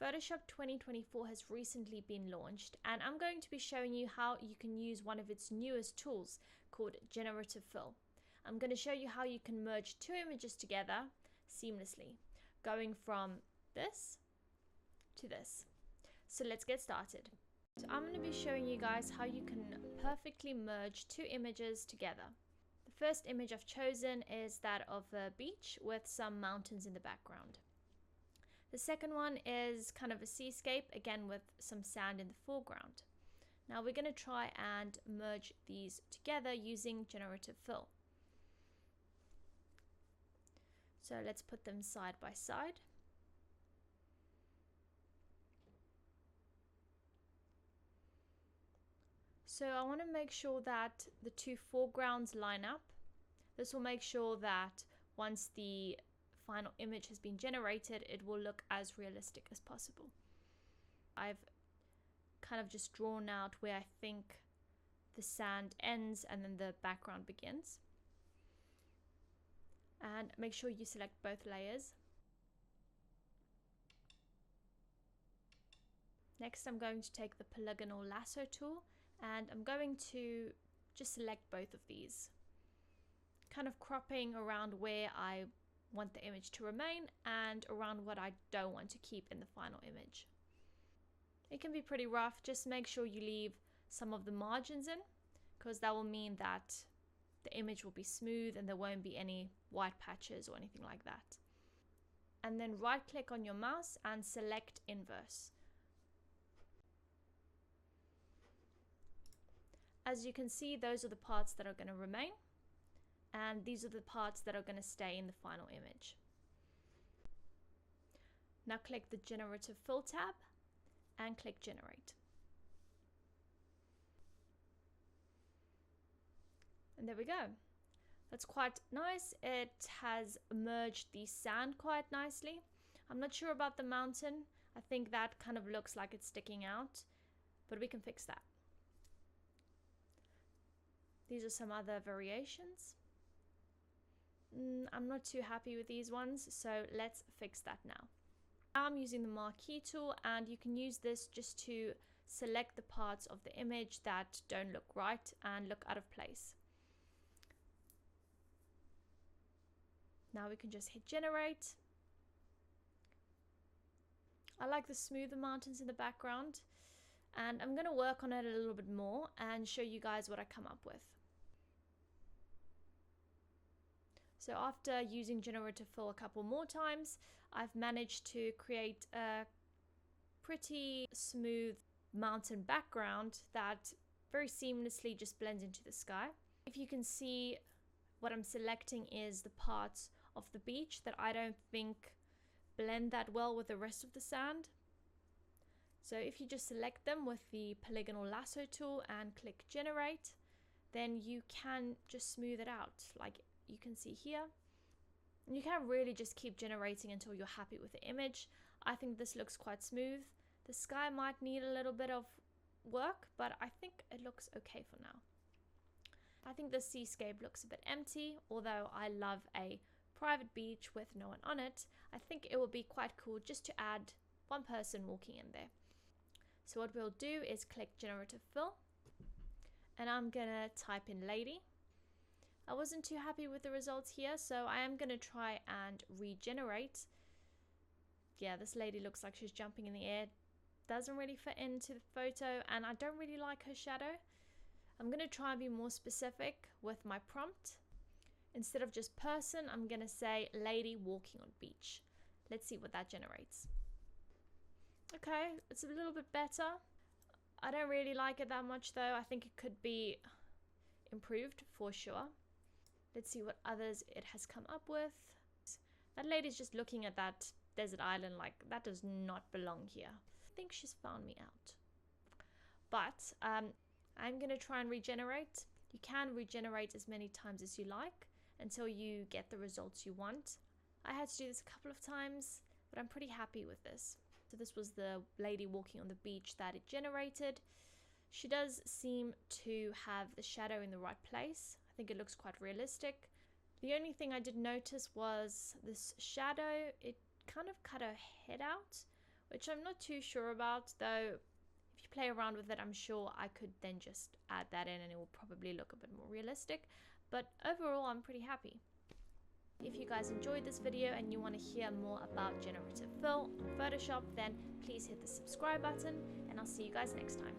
Photoshop 2024 has recently been launched, and I'm going to be showing you how you can use one of its newest tools called Generative Fill. I'm going to show you how you can merge two images together seamlessly, going from this to this. So let's get started. So I'm going to be showing you guys how you can perfectly merge two images together. The first image I've chosen is that of a beach with some mountains in the background. The second one is kind of a seascape, again with some sand in the foreground. Now we're going to try and merge these together using Generative Fill. So let's put them side by side. So I want to make sure that the two foregrounds line up. This will make sure that once the final image has been generated, it will look as realistic as possible. I've kind of just drawn out where I think the sand ends and then the background begins. And make sure you select both layers. Next, I'm going to take the polygonal lasso tool and I'm going to just select both of these, kind of cropping around where I want the image to remain and around what I don't want to keep in the final image. It can be pretty rough, just make sure you leave some of the margins in, because that will mean that the image will be smooth and there won't be any white patches or anything like that. And then right click on your mouse and select inverse. As you can see, those are the parts that are going to remain, and these are the parts that are going to stay in the final image. Now click the Generative Fill tab and click Generate. And there we go. That's quite nice. It has merged the sand quite nicely. I'm not sure about the mountain. I think that kind of looks like it's sticking out, but we can fix that. These are some other variations. I'm not too happy with these ones, so let's fix that now. I'm using the marquee tool, and you can use this just to select the parts of the image that don't look right and look out of place. Now we can just hit generate. I like the smoother mountains in the background, and I'm going to work on it a little bit more and show you guys what I come up with. So after using Generative Fill a couple more times, I've managed to create a pretty smooth mountain background that very seamlessly just blends into the sky. If you can see, what I'm selecting is the parts of the beach that I don't think blend that well with the rest of the sand. So if you just select them with the polygonal lasso tool and click generate, then you can just smooth it out like you can see here. And you can really just keep generating until you're happy with the image. I think this looks quite smooth. The sky might need a little bit of work, but I think it looks okay for now. I think the seascape looks a bit empty, although I love a private beach with no one on it. I think it would be quite cool just to add one person walking in there. So what we'll do is click Generative Fill, and I'm gonna type in lady. I wasn't too happy with the results here, so I am going to try and regenerate. Yeah, this lady looks like she's jumping in the air. Doesn't really fit into the photo, and I don't really like her shadow. I'm going to try and be more specific with my prompt. Instead of just person, I'm going to say lady walking on beach. Let's see what that generates. Okay, it's a little bit better. I don't really like it that much though. I think it could be improved for sure. Let's see what others it has come up with. That lady's just looking at that desert island like that does not belong here. I think she's found me out. But I'm going to try and regenerate. You can regenerate as many times as you like until you get the results you want. I had to do this a couple of times, but I'm pretty happy with this. So this was the lady walking on the beach that it generated. She does seem to have the shadow in the right place. I think it looks quite realistic. The only thing I did notice was this shadow, it kind of cut her head out, which I'm not too sure about, though. If you play around with it, I'm sure I could then just add that in and it will probably look a bit more realistic. But overall, I'm pretty happy. If you guys enjoyed this video and you want to hear more about generative fill on Photoshop, then please hit the subscribe button, and I'll see you guys next time.